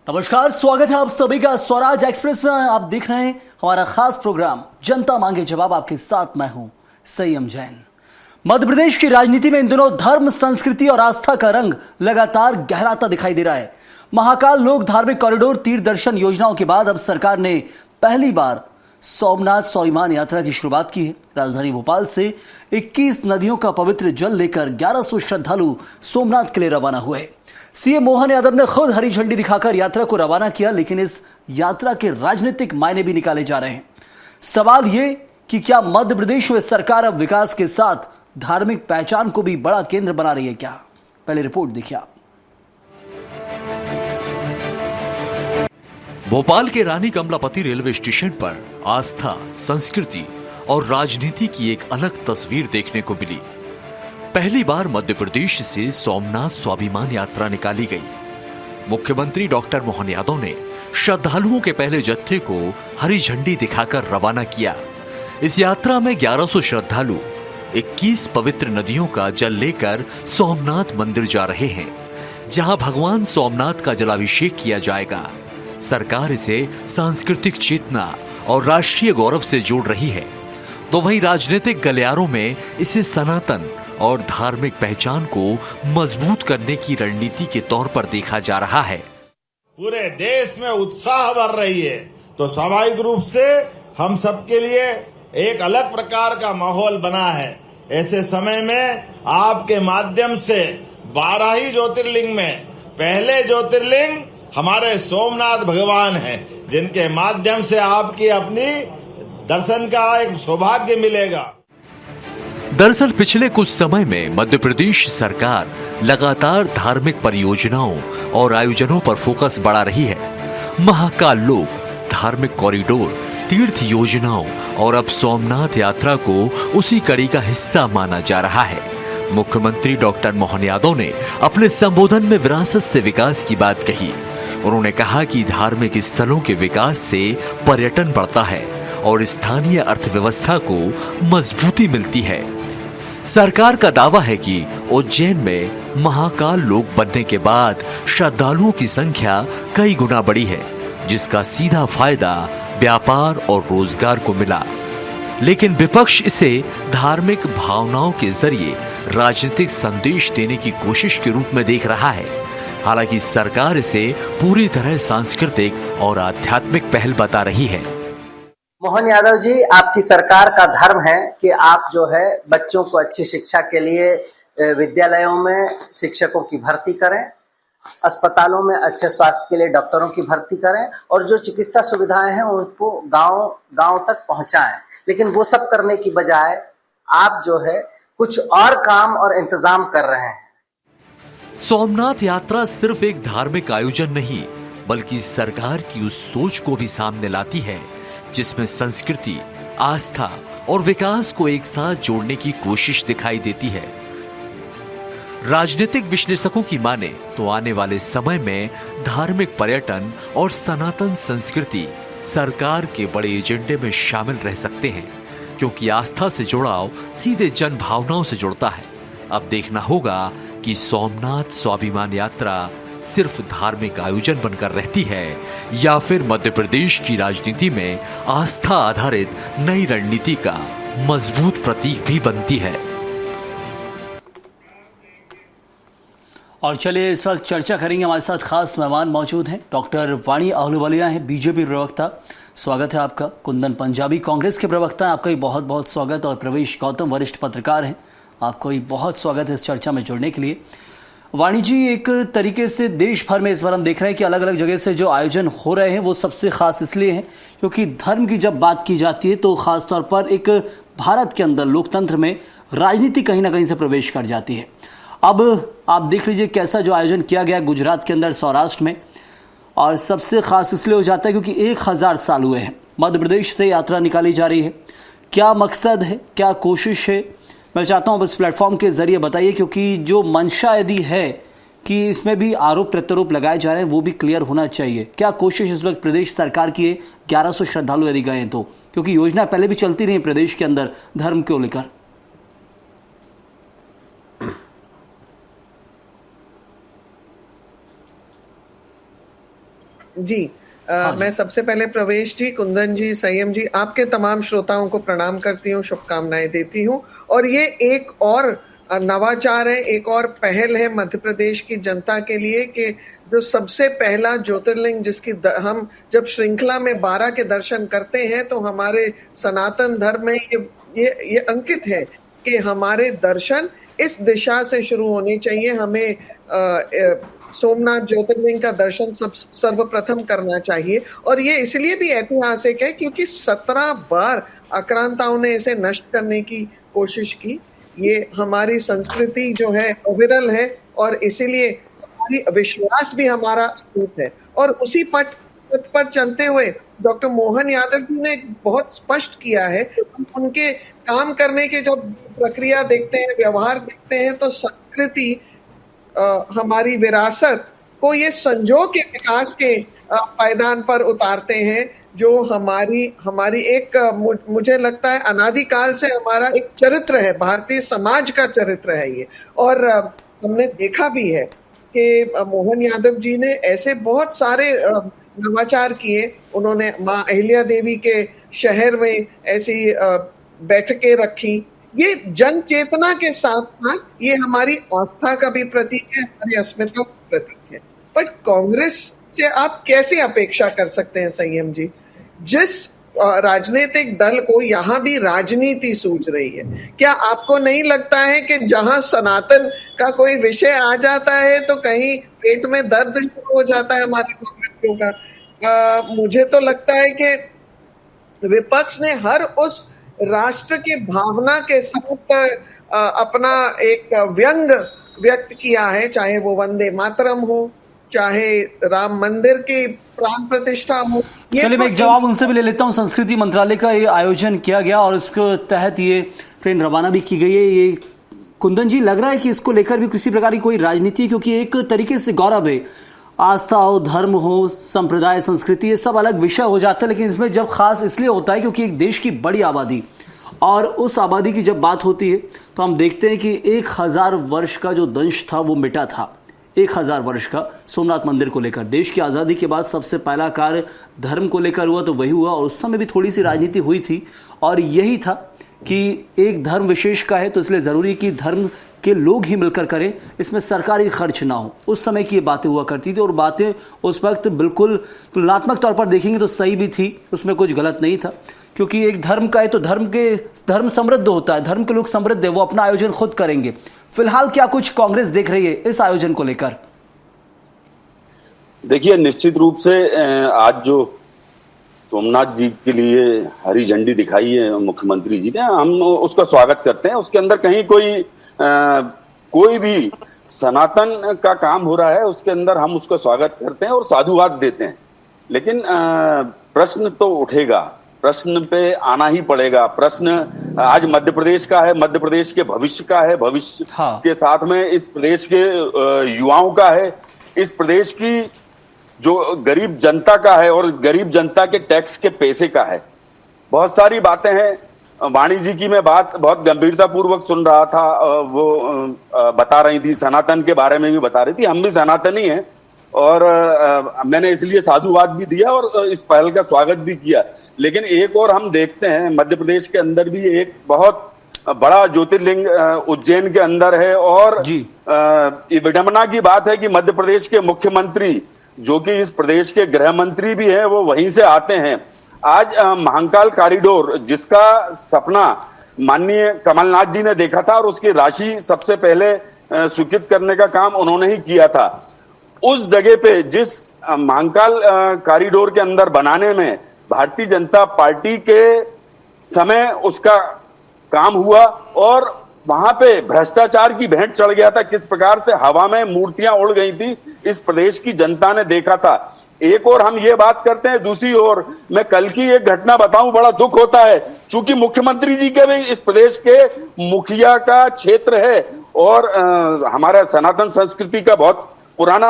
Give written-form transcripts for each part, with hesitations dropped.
नमस्कार, स्वागत है आप सभी का स्वराज एक्सप्रेस में। आप देख रहे हैं हमारा खास प्रोग्राम जनता मांगे जवाब। आपके साथ मैं हूं संयम जैन। मध्य प्रदेश की राजनीति में इन दिनों धर्म, संस्कृति और आस्था का रंग लगातार गहराता दिखाई दे रहा है। महाकाल लोक धार्मिक कॉरिडोर तीर्थ दर्शन योजनाओं के बाद अब सरकार ने पहली बार सोमनाथ स्वाभिमान यात्रा की शुरुआत की है। राजधानी भोपाल से 21 नदियों का पवित्र जल लेकर 1100 श्रद्धालु सोमनाथ के लिए रवाना हुए। सीएम मोहन यादव ने खुद हरी झंडी दिखाकर यात्रा को रवाना किया, लेकिन इस यात्रा के राजनीतिक मायने भी निकाले जा रहे हैं। सवाल ये कि क्या मध्य प्रदेश में सरकार अब विकास के साथ धार्मिक पहचान को भी बड़ा केंद्र बना रही है क्या? पहले रिपोर्ट देखिए आप। भोपाल के रानी कमलापति रेलवे स्टेशन पर आस्था, संस्कृति और राजनीति की एक अलग तस्वीर देखने को मिली। पहली बार मध्य प्रदेश से सोमनाथ स्वाभिमान यात्रा निकाली गई। मुख्यमंत्री डॉक्टर मोहन यादव ने श्रद्धालुओं के पहले जत्थे को हरी झंडी दिखाकर रवाना किया। इस यात्रा में 1100 श्रद्धालु 21 पवित्र नदियों का जल लेकर सोमनाथ मंदिर जा रहे हैं, जहां भगवान सोमनाथ का जलाभिषेक किया जाएगा। सरकार इसे सांस्कृतिक चेतना और राष्ट्रीय गौरव से जोड़ रही है, तो वहीं राजनीतिक गलियारों में इसे सनातन और धार्मिक पहचान को मजबूत करने की रणनीति के तौर पर देखा जा रहा है। पूरे देश में उत्साह बढ़ रही है, तो स्वाभाविक रूप से हम सबके लिए एक अलग प्रकार का माहौल बना है। ऐसे समय में आपके माध्यम से 12 ही ज्योतिर्लिंग में पहले ज्योतिर्लिंग हमारे सोमनाथ भगवान हैं, जिनके माध्यम से आपकी अपनी दर्शन का एक सौभाग्य मिलेगा। दरअसल पिछले कुछ समय में मध्य प्रदेश सरकार लगातार धार्मिक परियोजनाओं और आयोजनों पर फोकस बढ़ा रही है। महाकाल लोक धार्मिक कॉरिडोर, तीर्थ योजनाओं और अब सोमनाथ यात्रा को उसी कड़ी का हिस्सा माना जा रहा है। मुख्यमंत्री डॉक्टर मोहन यादव ने अपने संबोधन में विरासत से विकास की बात कही। उन्होंने कहा कि धार्मिक स्थलों के विकास से पर्यटन बढ़ता है और स्थानीय अर्थव्यवस्था को मजबूती मिलती है। सरकार का दावा है कि उज्जैन में महाकाल लोक बनने के बाद श्रद्धालुओं की संख्या कई गुना बढ़ी है, जिसका सीधा फायदा व्यापार और रोजगार को मिला। लेकिन विपक्ष इसे धार्मिक भावनाओं के जरिए राजनीतिक संदेश देने की कोशिश के रूप में देख रहा है। हालांकि सरकार इसे पूरी तरह सांस्कृतिक और आध्यात्मिक पहल बता रही है। मोहन यादव जी, आपकी सरकार का धर्म है कि आप जो है बच्चों को अच्छी शिक्षा के लिए विद्यालयों में शिक्षकों की भर्ती करें, अस्पतालों में अच्छे स्वास्थ्य के लिए डॉक्टरों की भर्ती करें और जो चिकित्सा सुविधाएं हैं उसको गांव तक पहुंचाएं। लेकिन वो सब करने की बजाय आप जो है कुछ और काम और इंतजाम कर रहे हैं। सोमनाथ यात्रा सिर्फ एक धार्मिक आयोजन नहीं, बल्कि सरकार की उस सोच को भी सामने लाती है जिसमें संस्कृति, आस्था और विकास को एक साथ जोड़ने की कोशिश दिखाई देती है। राजनीतिक विश्लेषकों की माने तो आने वाले समय में धार्मिक पर्यटन और सनातन संस्कृति सरकार के बड़े एजेंडे में शामिल रह सकते हैं, क्योंकि आस्था से जुड़ाव सीधे जन भावनाओं से जुड़ता है। अब देखना होगा कि सोमनाथ स्वाभिमान यात्रा सिर्फ धार्मिक आयोजन बनकर रहती है या फिर मध्य प्रदेश की राजनीति में आस्था आधारित नई रणनीति का मजबूत प्रतीक भी बनती है। और चलिए इस वक्त चर्चा करेंगे। हमारे साथ खास मेहमान मौजूद हैं। डॉक्टर वाणी आहलूवालिया हैं, बीजेपी प्रवक्ता, स्वागत है आपका। कुंदन पंजाबी, कांग्रेस के प्रवक्ता हैं, आपका भी बहुत बहुत स्वागत। और प्रवेश गौतम, वरिष्ठ पत्रकार हैं, आपको भी बहुत स्वागत है इस चर्चा में जुड़ने के लिए। वाणी जी, एक तरीके से देश भर में इस बार हम देख रहे हैं कि अलग अलग जगह से जो आयोजन हो रहे हैं वो सबसे खास इसलिए हैं क्योंकि धर्म की जब बात की जाती है तो खास तौर पर एक भारत के अंदर लोकतंत्र में राजनीति कहीं ना कहीं से प्रवेश कर जाती है। अब आप देख लीजिए कैसा जो आयोजन किया गया गुजरात के अंदर, सौराष्ट्र में, और सबसे खास इसलिए हो जाता है क्योंकि 1000 साल हुए हैं मध्य प्रदेश से यात्रा निकाली जा रही है। क्या मकसद है, क्या कोशिश है, मैं चाहता हूं इस प्लेटफॉर्म के जरिए बताइए, क्योंकि जो मंशा यदि है कि इसमें भी आरोप प्रत्यारोप लगाए जा रहे हैं वो भी क्लियर होना चाहिए। क्या कोशिश इस वक्त प्रदेश सरकार की है? 1100 श्रद्धालु यदि गए तो, क्योंकि योजना पहले भी चलती रही प्रदेश के अंदर धर्म को लेकर। जी मैं सबसे पहले प्रवेश जी, कुंदन जी, संयम जी, आपके तमाम श्रोताओं को प्रणाम करती हूँ, शुभकामनाएं देती हूँ। और ये एक और नवाचार है, एक और पहल है मध्य प्रदेश की जनता के लिए कि जो सबसे पहला ज्योतिर्लिंग जिसकी हम जब श्रृंखला में 12 के दर्शन करते हैं तो हमारे सनातन धर्म में ये अंकित है कि हमारे दर्शन इस दिशा से शुरू होने चाहिए। हमें सोमनाथ ज्योतिर्लिंग का दर्शन सर्वप्रथम करना चाहिए। और ये इसलिए भी ऐतिहासिक है क्योंकि 17 बार आक्रांताओं ने इसे नष्ट करने की कोशिश की। ये हमारी संस्कृति जो है अविरल है और इसीलिए हमारी विश्वास भी हमारा अटूट है। और उसी पथ पर चलते हुए डॉक्टर मोहन यादव जी ने बहुत स्पष्ट किया है, उनके काम करने के जब प्रक्रिया देखते हैं, व्यवहार देखते हैं तो संस्कृति हमारी विरासत को ये संजो के विकास के पायदान पर उतारते हैं, जो हमारी एक मुझे लगता है अनादिकाल से हमारा एक चरित्र है, भारतीय समाज का चरित्र है ये। और हमने देखा भी है कि मोहन यादव जी ने ऐसे बहुत सारे नवाचार किए। उन्होंने माँ अहिल्या देवी के शहर में ऐसी बैठकें रखी। ये जन चेतना के साथ साथ ये हमारी आस्था का भी प्रतीक है, हमारी अस्मिता का प्रतीक है। बट कांग्रेस से आप कैसे अपेक्षा कर सकते हैं संयम जी, जिस राजनीतिक दल को यहाँ भी राजनीति सूझ रही है? क्या आपको नहीं लगता है कि जहां सनातन का कोई विषय आ जाता है तो कहीं पेट में दर्द शुरू हो जाता है हमारे कांग्रेसियों का? मुझे तो लगता है कि विपक्ष ने हर उस राष्ट्र की भावना के साथ अपना एक व्यंग व्यक्त किया है, चाहे वो वंदे मातरम हो, चाहे राम मंदिर की प्राण प्रतिष्ठा हो। चलिए मैं एक जवाब उनसे भी ले लेता हूं। संस्कृति मंत्रालय का ये आयोजन किया गया और इसके तहत ये ट्रेन रवाना भी की गई है। ये कुंदन जी लग रहा है कि इसको लेकर भी किसी प्रकार की कोई राजनीति, क्योंकि एक तरीके से गौरव है, आस्था हो, धर्म हो, संप्रदाय, संस्कृति, ये सब अलग विषय हो जाता है, लेकिन इसमें जब खास इसलिए होता है क्योंकि एक देश की बड़ी आबादी और उस आबादी की जब बात होती है तो हम देखते हैं कि 1000 वर्ष का जो दंश था वो मिटा था। 1000 वर्ष का सोमनाथ मंदिर को लेकर देश की आज़ादी के बाद सबसे पहला कार्य धर्म को लेकर हुआ तो वही हुआ, और उस समय भी थोड़ी सी राजनीति हुई थी और यही था कि एक धर्म विशेष का है तो इसलिए ज़रूरी कि धर्म के लोग ही मिलकर करें, इसमें सरकारी खर्च ना हो। उस समय की ये बातें हुआ करती थी और बातें उस वक्त बिल्कुल तुलनात्मक तौर पर देखेंगे तो सही भी थी, उसमें कुछ गलत नहीं था, क्योंकि एक धर्म का है तो धर्म समृद्ध होता है, धर्म के लोग समृद्ध है, वो अपना आयोजन खुद करेंगे। फिलहाल क्या कुछ कांग्रेस देख रही है इस आयोजन को लेकर? देखिए, निश्चित रूप से आज जो सोमनाथ जी के लिए हरी झंडी दिखाई है मुख्यमंत्री जी ने, हम उसका स्वागत करते हैं। उसके अंदर कहीं कोई भी सनातन का काम हो रहा है उसके अंदर हम उसका स्वागत करते हैं और साधुवाद देते हैं। लेकिन प्रश्न तो उठेगा, प्रश्न पे आना ही पड़ेगा। प्रश्न आज मध्य प्रदेश का है, मध्य प्रदेश के भविष्य का है, भविष्य के साथ में इस प्रदेश के युवाओं का है, इस प्रदेश की जो गरीब जनता का है और गरीब जनता के टैक्स के पैसे का है। बहुत सारी बातें हैं। वाणी जी की मैं बात बहुत गंभीरता पूर्वक सुन रहा था, वो बता रही थी, सनातन के बारे में भी बता रही थी। हम भी सनातनी हैं और मैंने इसलिए साधुवाद भी दिया और इस पहल का स्वागत भी किया। लेकिन एक और हम देखते हैं, मध्य प्रदेश के अंदर भी एक बहुत बड़ा ज्योतिर्लिंग उज्जैन के अंदर है और ये विडंबना की बात है कि मध्य प्रदेश के मुख्यमंत्री, जो कि इस प्रदेश के गृह मंत्री भी हैं, वो वहीं से आते हैं। आज महाकाल कॉरिडोर, जिसका सपना माननीय कमलनाथ जी ने देखा था और उसकी राशि सबसे पहले स्वीकृत करने का काम उन्होंने ही किया था, उस जगह पे जिस महाकाल कॉरिडोर के अंदर बनाने में भारतीय जनता पार्टी के समय उसका काम हुआ और वहां पे भ्रष्टाचार की भेंट चढ़ गया था। किस प्रकार से हवा में मूर्तियां उड़ गई थी, इस प्रदेश की जनता ने देखा था। एक और हम ये बात करते हैं, दूसरी ओर मैं कल की एक घटना बताऊं, बड़ा दुख होता है, चूंकि मुख्यमंत्री जी के भी इस प्रदेश के मुखिया का क्षेत्र है और हमारा सनातन संस्कृति का बहुत पुराना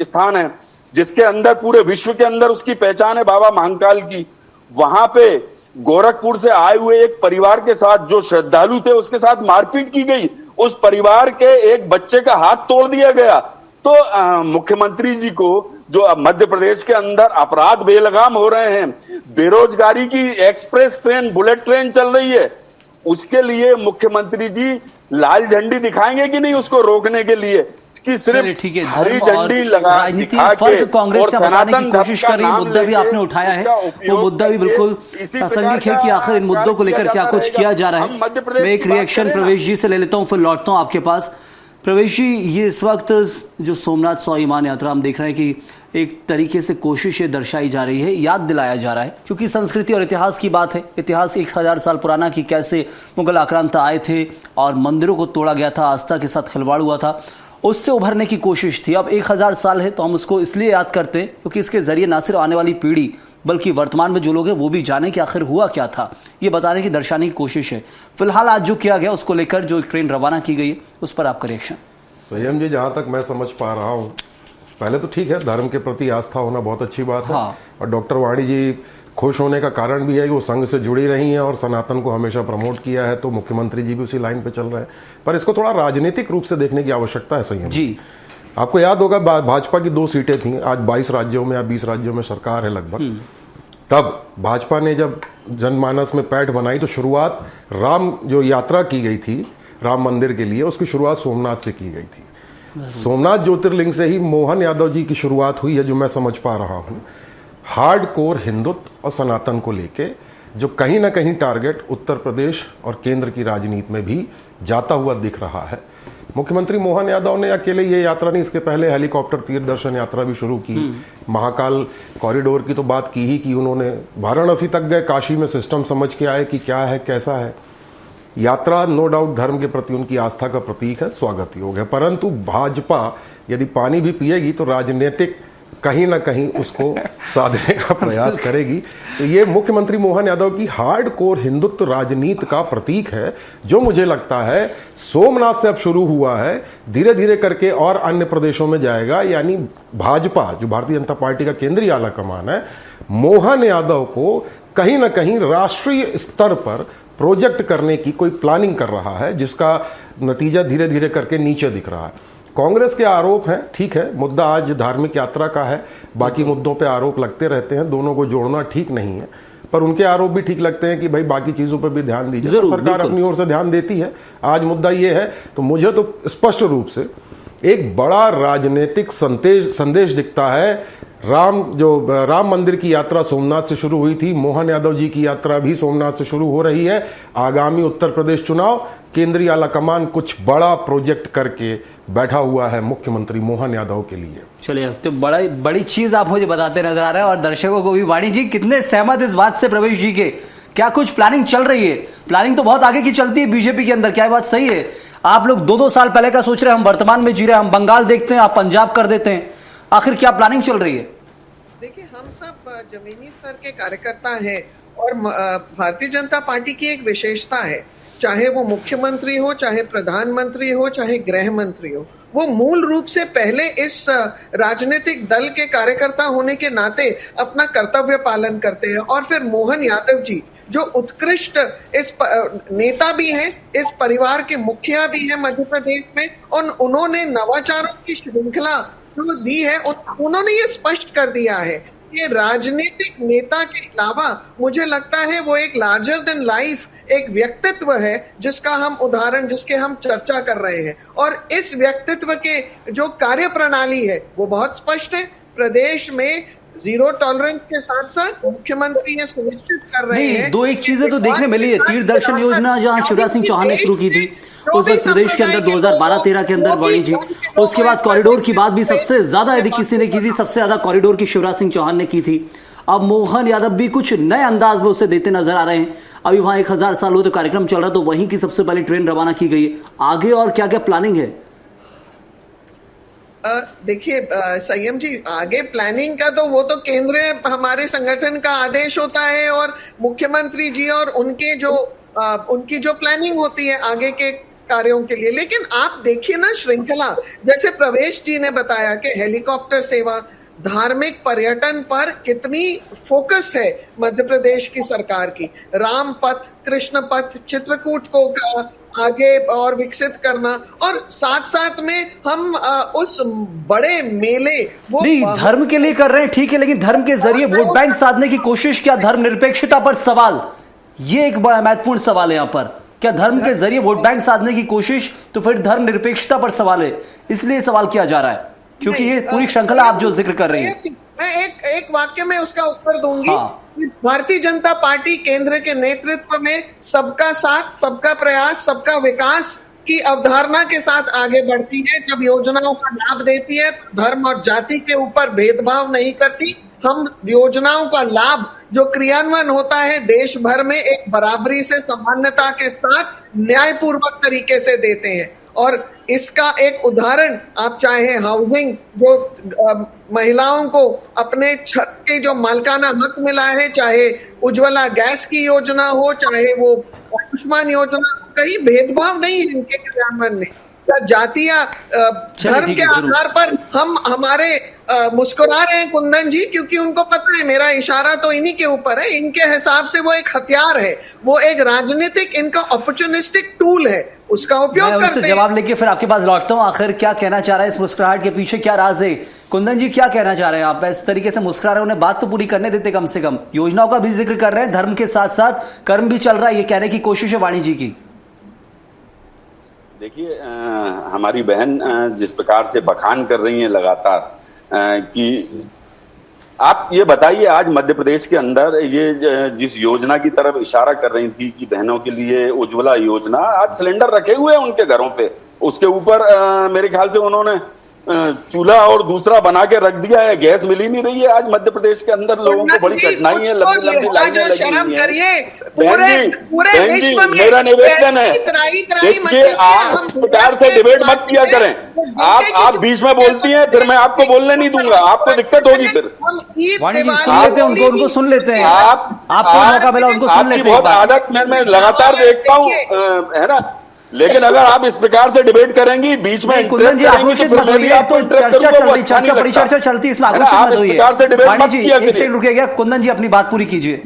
स्थान है, जिसके अंदर पूरे विश्व के अंदर उसकी पहचान है बाबा महाकाल की। वहां पे गोरखपुर से आए हुए एक परिवार के साथ, जो श्रद्धालु थे, उसके साथ मारपीट की गई। उस परिवार के एक बच्चे का हाथ तोड़ दिया गया। तो मुख्यमंत्री जी को जो अब मध्य प्रदेश के अंदर अपराध बेलगाम हो रहे हैं, बेरोजगारी की एक्सप्रेस ट्रेन, बुलेट ट्रेन चल रही है, उसके लिए मुख्यमंत्री जी लाल झंडी दिखाएंगे कि नहीं उसको रोकने के लिए, कि सिर्फ ठीक है, हरी धर्म और झंडी लगा राजनीति दिखा के फर्क कांग्रेस से बताने की कोशिश कर रही है। मुद्दा भी आपने उठाया है, वो मुद्दा भी बिल्कुल प्रासंगिक है कि आखिर इन मुद्दों को लेकर क्या कुछ किया जा रहा है। मैं एक रिएक्शन प्रवेश जी से ले लेता हूं, फिर लौटता हूं आपके पास। प्रवेश जी, ये इस वक्त जो सोमनाथ 100 ईमान यात्रा हम देख रहे हैं कि एक तरीके से कोशिश ये दर्शाई जा रही है, याद दिलाया जा रहा है, क्योंकि संस्कृति और इतिहास की बात है। इतिहास 1000 साल पुराना कि कैसे मुगल आक्रांता आए थे और मंदिरों को तोड़ा गया था, आस्था के साथ खिलवाड़ हुआ था, उससे उभरने की कोशिश थी। अब 1000 साल है तो हम उसको इसलिए याद करते हैं क्योंकि इसके जरिए ना सिर्फ आने वाली पीढ़ी बल्कि वर्तमान में जो लोग हैं वो भी जाने कि आखिर हुआ क्या था, ये बताने की, दर्शाने की कोशिश है। फिलहाल आज जो किया गया उसको लेकर जो ट्रेन रवाना की गई है उस पर आपका रिएक्शन। संयम जी, जहाँ तक मैं समझ पा रहा हूँ, पहले तो ठीक है, धर्म के प्रति आस्था होना बहुत अच्छी बात है। हाँ। और डॉक्टर वाणी जी खुश होने का कारण भी है कि वो संघ से जुड़ी रही हैं और सनातन को हमेशा प्रमोट किया है, तो मुख्यमंत्री जी भी उसी लाइन पे चल रहे हैं। पर इसको थोड़ा राजनीतिक रूप से देखने की आवश्यकता है संयम जी। आपको याद होगा भाजपा की 2 सीटें थी, आज 22 राज्यों में या 20 राज्यों में सरकार है लगभग। तब भाजपा ने जब जनमानस में पैठ बनाई तो शुरुआत राम जो यात्रा की गई थी राम मंदिर के लिए, उसकी शुरुआत सोमनाथ से की गई थी। सोमनाथ ज्योतिर्लिंग से ही मोहन यादव जी की शुरुआत हुई है, जो मैं समझ पा रहा हूं। हार्डकोर हिंदुत्व और सनातन को लेके जो कहीं ना कहीं टारगेट उत्तर प्रदेश और केंद्र की राजनीति में भी जाता हुआ दिख रहा है। मुख्यमंत्री मोहन यादव ने अकेले ये यात्रा नहीं, इसके पहले हेलीकॉप्टर तीर्थ दर्शन यात्रा भी शुरू की। महाकाल कॉरिडोर की तो बात की ही कि उन्होंने वाराणसी तक गए, काशी में सिस्टम समझ के आए कि क्या है कैसा है। यात्रा नो डाउट धर्म के प्रति उनकी आस्था का प्रतीक है, स्वागत योग्य है। परंतु भाजपा यदि पानी भी पिएगी तो राजनीतिक कहीं ना कहीं उसको साधने का प्रयास करेगी। तो ये मुख्यमंत्री मोहन यादव की हार्डकोर हिंदुत्व राजनीति का प्रतीक है, जो मुझे लगता है सोमनाथ से अब शुरू हुआ है, धीरे धीरे करके और अन्य प्रदेशों में जाएगा। यानी भाजपा, जो भारतीय जनता पार्टी का केंद्रीय आला कमान है, मोहन यादव को कहीं ना कहीं राष्ट्रीय स्तर पर प्रोजेक्ट करने की कोई प्लानिंग कर रहा है, जिसका नतीजा धीरे धीरे करके नीचे दिख रहा है। कांग्रेस के आरोप हैं, ठीक है, मुद्दा आज धार्मिक यात्रा का है, बाकी मुद्दों पे आरोप लगते रहते हैं, दोनों को जोड़ना ठीक नहीं है। पर उनके आरोप भी ठीक लगते हैं कि भाई बाकी चीजों पर भी ध्यान दीजिए। तो सरकार अपनी ओर से ध्यान देती है। आज मुद्दा ये है, तो मुझे तो स्पष्ट रूप से एक बड़ा राजनीतिक संदेश दिखता है। राम मंदिर की यात्रा सोमनाथ से शुरू हुई थी, मोहन यादव जी की यात्रा भी सोमनाथ से शुरू हो रही है। आगामी उत्तर प्रदेश चुनाव, केंद्रीय आला कमान कुछ बड़ा प्रोजेक्ट करके बैठा हुआ है मुख्यमंत्री मोहन यादव के लिए। चलिए, तो बड़ी चीज आप मुझे बताते नजर आ रहे हैं और दर्शकों को भी। वाणी जी, कितने सहमत इस बात से प्रवेश जी के? क्या कुछ प्लानिंग चल रही है? प्लानिंग तो बहुत आगे की चलती है बीजेपी के अंदर, क्या ये बात सही है? आप लोग 2-2 साल पहले का सोच रहे हैं, हम वर्तमान में जी रहे हैं, हम बंगाल देखते हैं, आप पंजाब कर देते हैं, आखिर क्या प्लानिंग चल रही है? देखिए, हम सब जमीनी स्तर के कार्यकर्ता हैं और भारतीय जनता पार्टी की एक विशेषता है, चाहे वो मुख्यमंत्री हो, चाहे प्रधानमंत्री हो, चाहे गृह मंत्री हो, वो मूल रूप से पहले इस राजनीतिक दल के कार्यकर्ता होने के नाते अपना कर्तव्य पालन करते हैं। और फिर मोहन यादव जी जो उत्कृष्ट इस नेता भी हैं, इस परिवार के मुखिया भी हैं मध्य प्रदेश में, और उन्होंने नवाचारों की श्रृंखला जो दी है, उन्होंने ये स्पष्ट कर दिया है कि राजनीतिक नेता के अलावा मुझे लगता है वो एक लार्जर देन लाइफ एक व्यक्तित्व है, जिसका हम उदाहरण, जिसके हम चर्चा कर रहे हैं। और इस व्यक्तित्व के जो कार्य प्रणाली है वो बहुत स्पष्ट है। प्रदेश में जीरो टॉलरेंस के साथ साथ मुख्यमंत्री ये सुनिश्चित कर रहे हैं। दो एक चीजें तो देखने मिली है। तीर्थ दर्शन योजना जहां शिवराज सिंह चौहान ने शुरू की थी, उस वक्त प्रदेश के अंदर 2012-13 के अंदर वाणी जी, उसके बाद कॉरिडोर की बात भी सबसे ज्यादा यदि किसी ने की थी, सबसे ज्यादा कॉरिडोर की शिवराज सिंह चौहान ने की थी। अब मोहन यादव भी कुछ नए अंदाज में उसे देते नजर आ रहे हैं। अभी वहां 1000 साल हो तो कार्यक्रम चल रहा, तो वहीं की सबसे पहले ट्रेन रवाना की गई है। आगे और क्या क्या प्लानिंग है? देखिए संयम जी, आगे प्लानिंग का तो वो तो केंद्र हमारे संगठन का आदेश होता है और मुख्यमंत्री जी और उनकी जो प्लानिंग होती है आगे के कार्यों के लिए। लेकिन आप देखिए ना श्रृंखला, जैसे प्रवेश जी ने बताया कि हेलीकॉप्टर सेवा, धार्मिक पर्यटन पर कितनी फोकस है मध्य प्रदेश की सरकार की। राम पथ, कृष्ण पथ, चित्रकूट को आगे और विकसित करना, और साथ साथ में हम उस बड़े मेले वो नहीं, धर्म के लिए कर रहे हैं, ठीक है, लेकिन धर्म के जरिए वोट बैंक साधने की कोशिश, क्या धर्मनिरपेक्षता पर सवाल, ये एक बड़ा महत्वपूर्ण सवाल है यहाँ पर। क्या धर्म के जरिए वोट बैंक साधने की कोशिश, तो फिर धर्मनिरपेक्षता पर सवाल है, इसलिए सवाल किया जा रहा है, क्योंकि ये पूरी श्रृंखला आप जो जिक्र कर रही हैं। मैं एक वाक्य में उसका उत्तर दूंगी। हाँ। भारतीय जनता पार्टी केंद्र के नेतृत्व में सबका साथ, सबका प्रयास, सबका विकास की अवधारणा के साथ आगे बढ़ती है। जब योजनाओं का लाभ देती है, धर्म और जाति के ऊपर भेदभाव नहीं करती। हम योजनाओं का लाभ जो क्रियान्वयन होता है देश भर में एक बराबरी से, समानता के साथ, न्यायपूर्वक तरीके से देते हैं। और इसका एक उदाहरण आप चाहे हाउसिंग, जो महिलाओं को अपने छत के जो मालिकाना हक मिला है, चाहे उज्ज्वला गैस की योजना हो, चाहे वो आयुष्मान योजना, कहीं भेदभाव नहीं है इनके क्रियान्वयन में। जाति या धर्म के आधार पर हम हमारे मुस्कुरा रहे हैं कुंदन जी, क्योंकि उनको पता है मेरा इशारा तो इन्हीं के ऊपर है। इनके हिसाब से वो एक हथियार है, वो एक राजनीतिक, इनका अपॉर्चुनिस्टिक टूल है, उसका उपयोग करते हैं। जवाब लेके फिर आपके पास लौटता हूं। आखिर क्या कहना चाह रहा है, इस मुस्कुराहट के पीछे क्या राज है? कुंदन जी, क्या कहना चाह रहे हैं आप? इस तरीके से मुस्कुरा रहे हैं, उन्हें बात तो पूरी करने देते कम से कम। योजनाओं का भी जिक्र कर रहे हैं, धर्म के साथ साथ कर्म भी चल रहा है, ये कहने की कोशिश है वाणी जी की। देखिए, हमारी बहन जिस प्रकार से बखान कर रही हैं लगातार, कि आप ये बताइए, आज मध्य प्रदेश के अंदर ये जिस योजना की तरफ इशारा कर रही थी कि बहनों के लिए उज्ज्वला योजना, आज सिलेंडर रखे हुए हैं उनके घरों पे, उसके ऊपर मेरे ख्याल से उन्होंने चूल्हा और दूसरा बना के रख दिया है, गैस मिल ही नहीं रही है। आज मध्य प्रदेश के अंदर लोगों को बड़ी कठिनाई है, लंबी लंबी लाइनें लगी हुई हैं। बहन जी, मेरा निवेदन है, देखिए आप इस प्रकार से डिबेट मत किया करें। आप बीच में बोलती हैं, फिर मैं आपको बोलने नहीं दूंगा, आपको दिक्कत होगी फिर। वाणी जी, सुन लेते हैं उनको सुन लेते हैं। आपको मौका मिला, उनको सुन लेते हैं। बहुत आदत मैं लगातार देखता हूँ, है ना, लेकिन अगर आप इस प्रकार से डिबेट करेंगी, बीच में कुंदन जी आक्रोशित मत होइए, तो चर्चा चल रही, चर्चा परिचर्चा चलती है, इसमें आक्रोशित मत होइए। वाणी जी, एक सेकंड रुकिएगा, कुंदन जी अपनी बात पूरी कीजिए।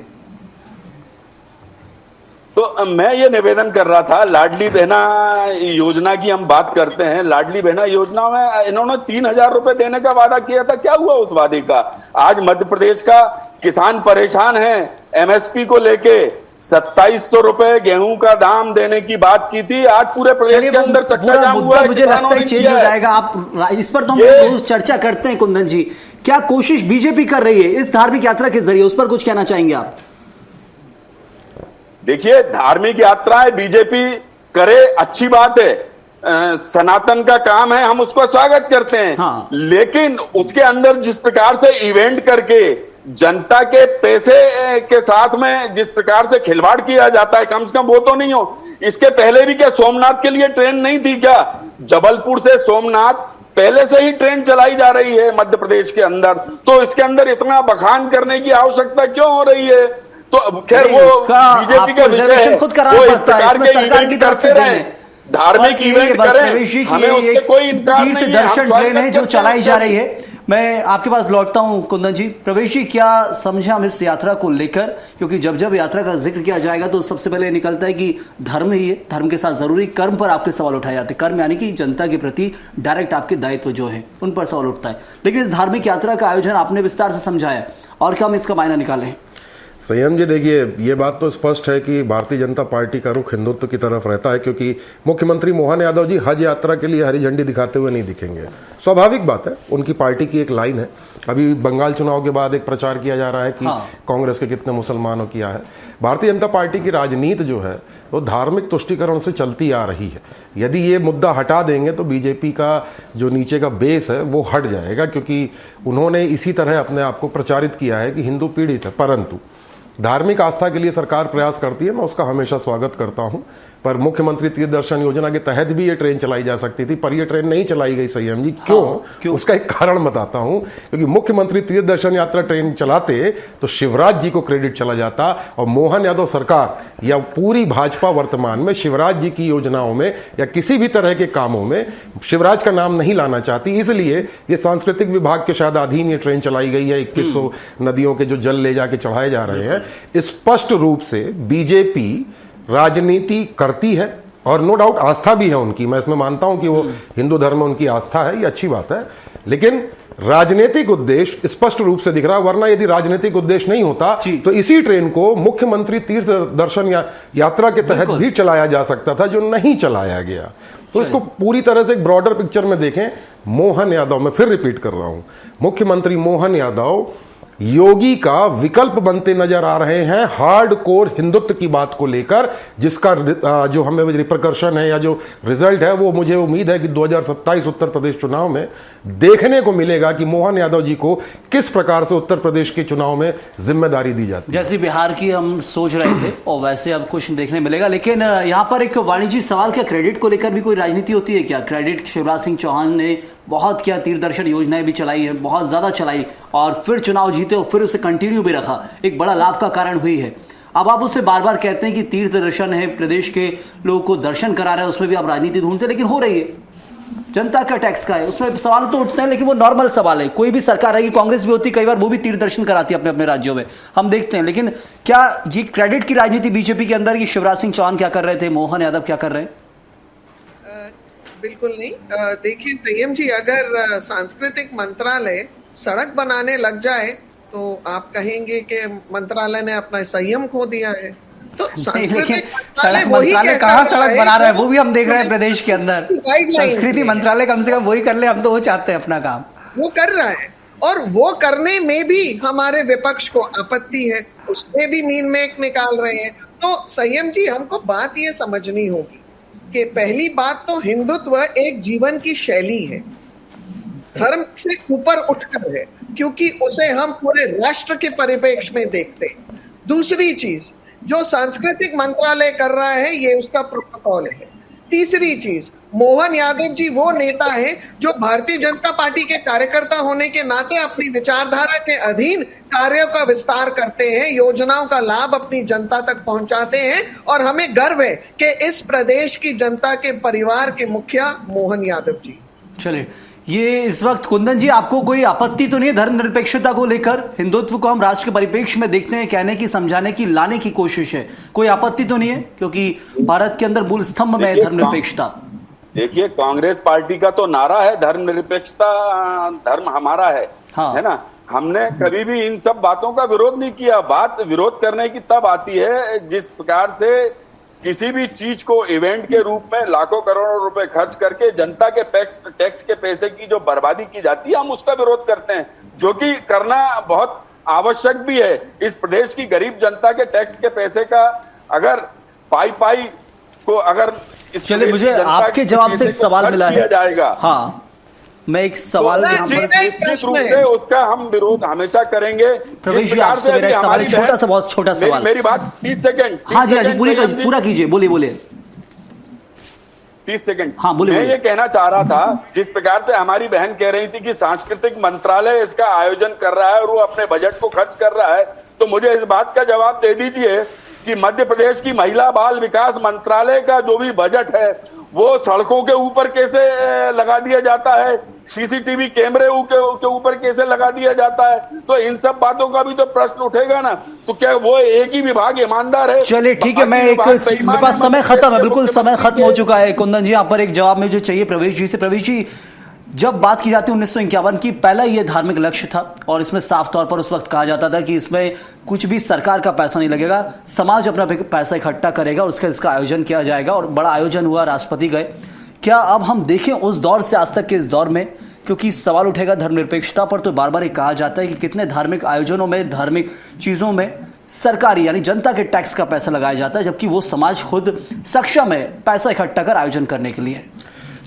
तो मैं ये निवेदन कर रहा था, लाडली बहना योजना की हम बात करते हैं। लाडली बहना योजना में इन्होंने 3,000 रुपए देने का वादा किया था, क्या हुआ उस वादे का? आज मध्य प्रदेश का किसान परेशान है, एमएसपी को लेके 2700 रुपए गेहूं का दाम देने की बात की थी, आज पूरे प्रदेश के अंदर चक्का जाम हुआ है। मुझे लगता है चेंज हो जाएगा। आप इस पर तो हम रोज चर्चा करते हैं। कुंदन जी, क्या कोशिश बीजेपी कर रही है इस धार्मिक यात्रा के जरिए, उस पर कुछ कहना चाहेंगे आप? देखिए, धार्मिक यात्राएं बीजेपी करे, अच्छी बात है, सनातन का काम है, हम उसका स्वागत करते हैं। हाँ। लेकिन उसके अंदर जिस प्रकार से इवेंट करके जनता के पैसे के साथ में जिस प्रकार से खिलवाड़ किया जाता है, कम से कम वो तो नहीं हो। इसके पहले भी क्या सोमनाथ के लिए ट्रेन नहीं थी क्या? जबलपुर से सोमनाथ पहले से ही ट्रेन चलाई जा रही है मध्य प्रदेश के अंदर, तो इसके अंदर इतना बखान करने की आवश्यकता क्यों हो रही है? तो खैर वो बीजेपी का विषय है, वो इस प्रकार के इवेंट करते रहे, धार्मिक इवेंट करें, हमें उससे कोई इनकार नहीं है। दर्शन ट्रेन है जो चलाई जा रही है। मैं आपके पास लौटता हूं कुंदन जी। प्रवेश जी, क्या समझे हम इस यात्रा को लेकर? क्योंकि जब जब यात्रा का जिक्र किया जाएगा तो सबसे पहले निकलता है कि धर्म ही है, धर्म के साथ जरूरी कर्म पर आपके सवाल उठाए जाते हैं। कर्म यानी कि जनता के प्रति डायरेक्ट आपके दायित्व जो है उन पर सवाल उठता है। लेकिन इस धार्मिक यात्रा का आयोजन आपने विस्तार से समझाया, और क्या हम इसका मायना निकालें? संयम जी, देखिए, ये बात तो स्पष्ट है कि भारतीय जनता पार्टी का रुख हिंदुत्व की तरफ रहता है, क्योंकि मुख्यमंत्री मोहन यादव जी हज यात्रा के लिए हरी झंडी दिखाते हुए नहीं दिखेंगे। स्वाभाविक बात है, उनकी पार्टी की एक लाइन है। अभी बंगाल चुनाव के बाद एक प्रचार किया जा रहा है कि कांग्रेस के कितने मुसलमानों किया है। भारतीय जनता पार्टी की राजनीति जो है वो धार्मिक तुष्टीकरण से चलती आ रही है। यदि ये मुद्दा हटा देंगे तो बीजेपी का जो नीचे का बेस है वो हट जाएगा, क्योंकि उन्होंने इसी तरह अपने आप को प्रचारित किया है कि हिंदू पीड़ित है। परंतु धार्मिक आस्था के लिए सरकार प्रयास करती है, मैं उसका हमेशा स्वागत करता हूं। पर मुख्यमंत्री तीर्थ दर्शन योजना के तहत भी ये ट्रेन चलाई जा सकती थी, पर ये ट्रेन नहीं चलाई गई संयम जी। क्यों? उसका एक कारण बताता हूं। क्योंकि मुख्यमंत्री तीर्थ दर्शन यात्रा ट्रेन चलाते तो शिवराज जी को क्रेडिट चला जाता, और मोहन यादव सरकार या पूरी भाजपा वर्तमान में शिवराज जी की योजनाओं में या किसी भी तरह के कामों में शिवराज का नाम नहीं लाना चाहती। इसलिए ये सांस्कृतिक विभाग के शायद अधीन ये ट्रेन चलाई गई है। 2100 नदियों के जो जल ले जाके चढ़ाए जा रहे हैं। स्पष्ट रूप से बीजेपी राजनीति करती है, और नो डाउट आस्था भी है उनकी। मैं इसमें मानता हूं कि वो हिंदू धर्म में उनकी आस्था है, ये अच्छी बात है, लेकिन राजनीतिक उद्देश्य स्पष्ट रूप से दिख रहा है। वरना यदि राजनीतिक उद्देश्य नहीं होता तो इसी ट्रेन को मुख्यमंत्री तीर्थ दर्शन यात्रा के तहत भी चलाया जा सकता था, जो नहीं चलाया गया। तो इसको पूरी तरह से एक ब्रॉडर पिक्चर में देखें। मोहन यादव, मैं फिर रिपीट कर रहा हूं, मुख्यमंत्री मोहन यादव योगी का विकल्प बनते नजर आ रहे हैं हार्ड कोर हिंदुत्व की बात को लेकर, जिसका जो हमें रिपरकर्शन है या जो रिजल्ट है वो मुझे उम्मीद है कि 2027 उत्तर प्रदेश चुनाव में देखने को मिलेगा कि मोहन यादव जी को किस प्रकार से उत्तर प्रदेश के चुनाव में जिम्मेदारी दी जाती है। जैसे बिहार की हम सोच रहे थे और वैसे अब कुछ देखने मिलेगा। लेकिन यहाँ पर एक वाणिज्यिक सवाल, क्या क्रेडिट को लेकर भी कोई राजनीति होती है क्या? क्रेडिट शिवराज सिंह चौहान ने बहुत किया, तीर्थ दर्शन योजनाएं भी चलाई है, बहुत ज्यादा चलाई, और फिर चुनाव जीते और फिर उसे कंटिन्यू भी रखा, एक बड़ा लाभ का कारण हुई है। अब आप उससे बार बार कहते हैं कि तीर्थ दर्शन है, प्रदेश के लोगों को दर्शन करा रहे हैं, उसमें भी आप राजनीति ढूंढते हैं, लेकिन हो रही है, जनता का टैक्स का है, उसमें सवाल तो उठते हैं, लेकिन वो नॉर्मल सवाल है। कोई भी सरकार रहेगी, कांग्रेस भी होती, कई बार वो भी तीर्थ दर्शन कराती है अपने अपने राज्यों में, हम देखते हैं। लेकिन क्या ये क्रेडिट की राजनीति बीजेपी के अंदर, ये शिवराज सिंह चौहान क्या कर रहे थे, मोहन यादव क्या कर रहे हैं? बिल्कुल नहीं। देखिए संयम जी, अगर सांस्कृतिक मंत्रालय सड़क बनाने लग जाए तो आप कहेंगे कि मंत्रालय ने अपना संयम खो दिया है। तो लेकिन सड़क मंत्रालय कहाँ सड़क बना रहा है, वो भी हम देख रहे हैं प्रदेश के अंदर। संस्कृति मंत्रालय कम से कम वही कर ले, हम तो वो चाहते हैं अपना काम, वो कर रहा है। और वो करने में भी हमारे विपक्ष को आपत्ति है, उसमें भी मीन मेक निकाल रहे हैं। तो संयम जी, हमको बात ये समझनी होगी कि पहली बात तो हिंदुत्व एक जीवन की शैली है, धर्म से ऊपर उठकर है, क्योंकि उसे हम पूरे राष्ट्र के परिप्रेक्ष्य में देखते हैं। दूसरी चीज, जो सांस्कृतिक मंत्रालय कर रहा है, ये उसका प्रोटोकॉल है। तीसरी चीज, मोहन यादव जी वो नेता है जो भारतीय जनता पार्टी के कार्यकर्ता होने के नाते अपनी विचारधारा के अधीन कार्यों का विस्तार करते हैं, योजनाओं का लाभ अपनी जनता तक पहुंचाते हैं, और हमें गर्व है कि इस प्रदेश की जनता के परिवार के मुखिया मोहन यादव जी। चलिए, ये इस वक्त कुंदन जी, आपको कोई आपत्ति तो नहीं है धर्मनिरपेक्षता को लेकर? हिंदुत्व को हम राष्ट्र के परिप्रेक्ष्य में देखते हैं, कहने की, समझाने की, लाने की कोशिश है, कोई आपत्ति तो नहीं है? क्योंकि भारत के अंदर मूल स्तंभ में है धर्मनिरपेक्षता। देखिए, कांग्रेस पार्टी का तो नारा है धर्मनिरपेक्षता, धर्म हमारा है, हाँ। है ना। हमने कभी भी इन सब बातों का विरोध नहीं किया। बात विरोध करने की तब आती है जिस प्रकार से किसी भी चीज को इवेंट के रूप में लाखों करोड़ों रुपए खर्च करके जनता के टैक्स के पैसे की जो बर्बादी की जाती है, हम उसका विरोध करते हैं, जो कि करना बहुत आवश्यक भी है। इस प्रदेश की गरीब जनता के टैक्स के पैसे का अगर पाई को अगर चलिए, मुझे आपके जवाब से एक सवाल मिला है, जाएगा। हाँ, मैं एक सवाल निश्चित रूप से उसका हम विरोध हमेशा करेंगे। प्रवेश जी, आपसे मेरा एक सवाल, छोटा सा, बहुत छोटा सवाल। मेरी बात 30 सेकंड। हाँ जी, पूरा कीजिए, बोलिए 30 सेकंड। हाँ, बोलिए। मैं ये कहना चाह रहा था, जिस प्रकार से हमारी बहन कह रही थी कि सांस्कृतिक मंत्रालय इसका आयोजन कर रहा है और वो अपने बजट को खर्च कर रहा है, तो मुझे इस बात का जवाब दे दीजिए कि मध्य प्रदेश की महिला बाल विकास मंत्रालय का जो भी बजट है वो सड़कों के ऊपर कैसे लगा दिया जाता है, सीसीटीवी कैमरे के ऊपर कैसे लगा दिया जाता है? तो इन सब बातों का भी तो प्रश्न उठेगा ना। तो क्या वो एक ही विभाग ईमानदार है? चलिए ठीक है, मैं एक, मेरे पास समय खत्म है, बिल्कुल समय खत्म हो चुका है। कुंदन जी, आप पर एक जवाब में जो चाहिए प्रवेश जी से। प्रवेश जी, जब बात की जाती है 1951 की, पहला ये धार्मिक लक्ष्य था और इसमें साफ तौर पर उस वक्त कहा जाता था कि इसमें कुछ भी सरकार का पैसा नहीं लगेगा, समाज अपना पैसा इकट्ठा करेगा और उसका इसका आयोजन किया जाएगा, और बड़ा आयोजन हुआ, राष्ट्रपति गए। क्या अब हम देखें उस दौर से आज तक के इस दौर में, क्योंकि सवाल उठेगा धर्मनिरपेक्षता पर, तो बार बार ये कहा जाता है कि कितने धार्मिक आयोजनों में, धार्मिक चीजों में सरकारी यानी जनता के टैक्स का पैसा लगाया जाता है, जबकि वो समाज खुद सक्षम है पैसा इकट्ठा कर आयोजन करने के लिए।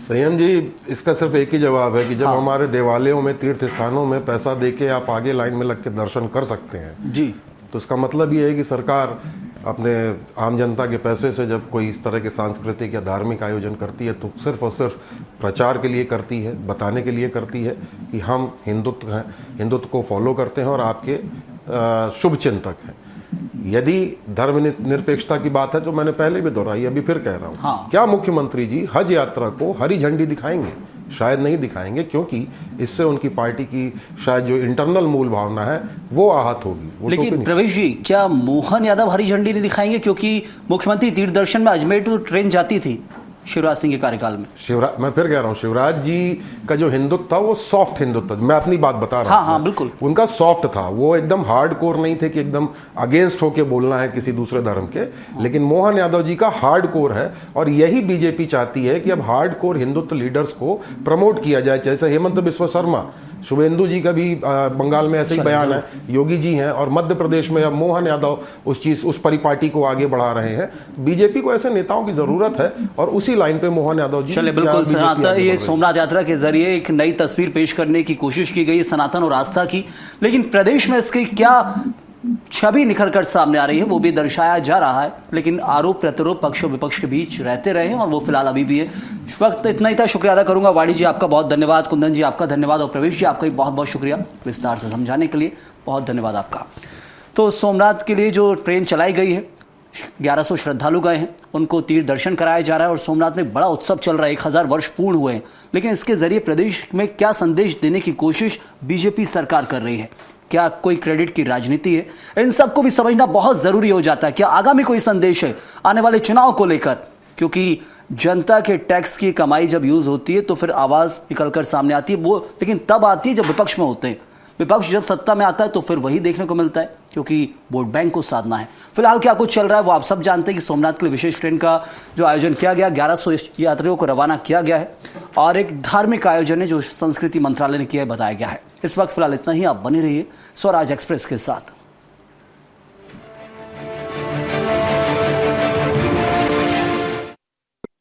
संयम जी, इसका सिर्फ एक ही जवाब है कि जब हमारे देवालयों में, तीर्थ स्थानों में पैसा देके आप आगे लाइन में लग के दर्शन कर सकते हैं जी, तो इसका मतलब ये है कि सरकार अपने आम जनता के पैसे से जब कोई इस तरह के सांस्कृतिक या धार्मिक आयोजन करती है तो सिर्फ और सिर्फ प्रचार के लिए करती है, बताने के लिए करती है कि हम हिंदुत्व हैं, हिंदुत्व को फॉलो करते हैं और आपके शुभ चिंतक हैं। यदि धर्मनिरपेक्षता की बात है तो मैंने पहले भी दोहराई, अभी फिर कह रहा हूं। हाँ। क्या मुख्यमंत्री जी हज यात्रा को हरी झंडी दिखाएंगे? शायद नहीं दिखाएंगे, क्योंकि इससे उनकी पार्टी की शायद जो इंटरनल मूल भावना है वो आहत होगी। वो लेकिन प्रवेश जी, क्या मोहन यादव हरी झंडी नहीं दिखाएंगे? क्योंकि मुख्यमंत्री तीर्थ दर्शन में अजमेर टू ट्रेन जाती थी शिवराज सिंह के कार्यकाल में। मैं फिर कह रहा हूं, शिवराज जी का जो हिंदुत्व था वो सॉफ्ट हिंदुत्व था। मैं अपनी बात बता रहा हूं। हाँ, बिल्कुल। उनका सॉफ्ट था, वो एकदम हार्ड कोर नहीं थे कि एकदम अगेंस्ट होके बोलना है किसी दूसरे धर्म के। लेकिन मोहन यादव जी का हार्ड कोर है और यही बीजेपी चाहती है कि अब हार्ड कोर हिंदुत्व लीडर्स को प्रमोट किया जाए। जैसे हेमंत बिस्वा शर्मा, शुभेंदु जी का भी बंगाल में ऐसे ही बयान है, योगी जी हैं, और मध्य प्रदेश में अब मोहन यादव उस परिपाटी को आगे बढ़ा रहे हैं। बीजेपी को ऐसे नेताओं की जरूरत है और उसी लाइन पे मोहन यादव जी। चलिए, बिल्कुल सनातन, ये सोमनाथ यात्रा के जरिए एक नई तस्वीर पेश करने की कोशिश की गई है सनातन और आस्था की, लेकिन प्रदेश में इसकी क्या छवि निखर कर सामने आ रही है वो भी दर्शाया जा रहा है। लेकिन आरोप प्रत्यारोप पक्ष और विपक्ष के बीच रहते रहे हैं और वो फिलहाल अभी भी है। इस वक्त इतना ही था। शुक्रिया अदा करूंगा वाणी जी, आपका बहुत धन्यवाद। कुंदन जी, आपका धन्यवाद। और प्रवेश जी, आपका भी बहुत बहुत शुक्रिया विस्तार से समझाने के लिए, बहुत धन्यवाद आपका। तो सोमनाथ के लिए जो ट्रेन चलाई गई है, 1100 श्रद्धालु गए हैं, उनको तीर्थ दर्शन कराया जा रहा है और सोमनाथ में बड़ा उत्सव चल रहा है। 1000 वर्ष पूर्ण हुए हैं, लेकिन इसके जरिए प्रदेश में क्या संदेश देने की कोशिश बीजेपी सरकार कर रही है? क्या कोई क्रेडिट की राजनीति है? इन सबको भी समझना बहुत जरूरी हो जाता है। क्या आगामी कोई संदेश है आने वाले चुनाव को लेकर? क्योंकि जनता के टैक्स की कमाई जब यूज होती है तो फिर आवाज निकलकर सामने आती है वो, लेकिन तब आती है जब विपक्ष में होते हैं। विपक्ष जब सत्ता में आता है तो फिर वही देखने को मिलता है, क्योंकि वोट बैंक को साधना है। फिलहाल क्या कुछ चल रहा है वो आप सब जानते हैं कि सोमनाथ के लिए विशेष ट्रेन का जो आयोजन किया गया, 1100 यात्रियों को रवाना किया गया है और एक धार्मिक आयोजन है जो संस्कृति मंत्रालय ने किया है, बताया गया है। इस वक्त फिलहाल इतना ही। आप बने रहिए स्वराज एक्सप्रेस के साथ।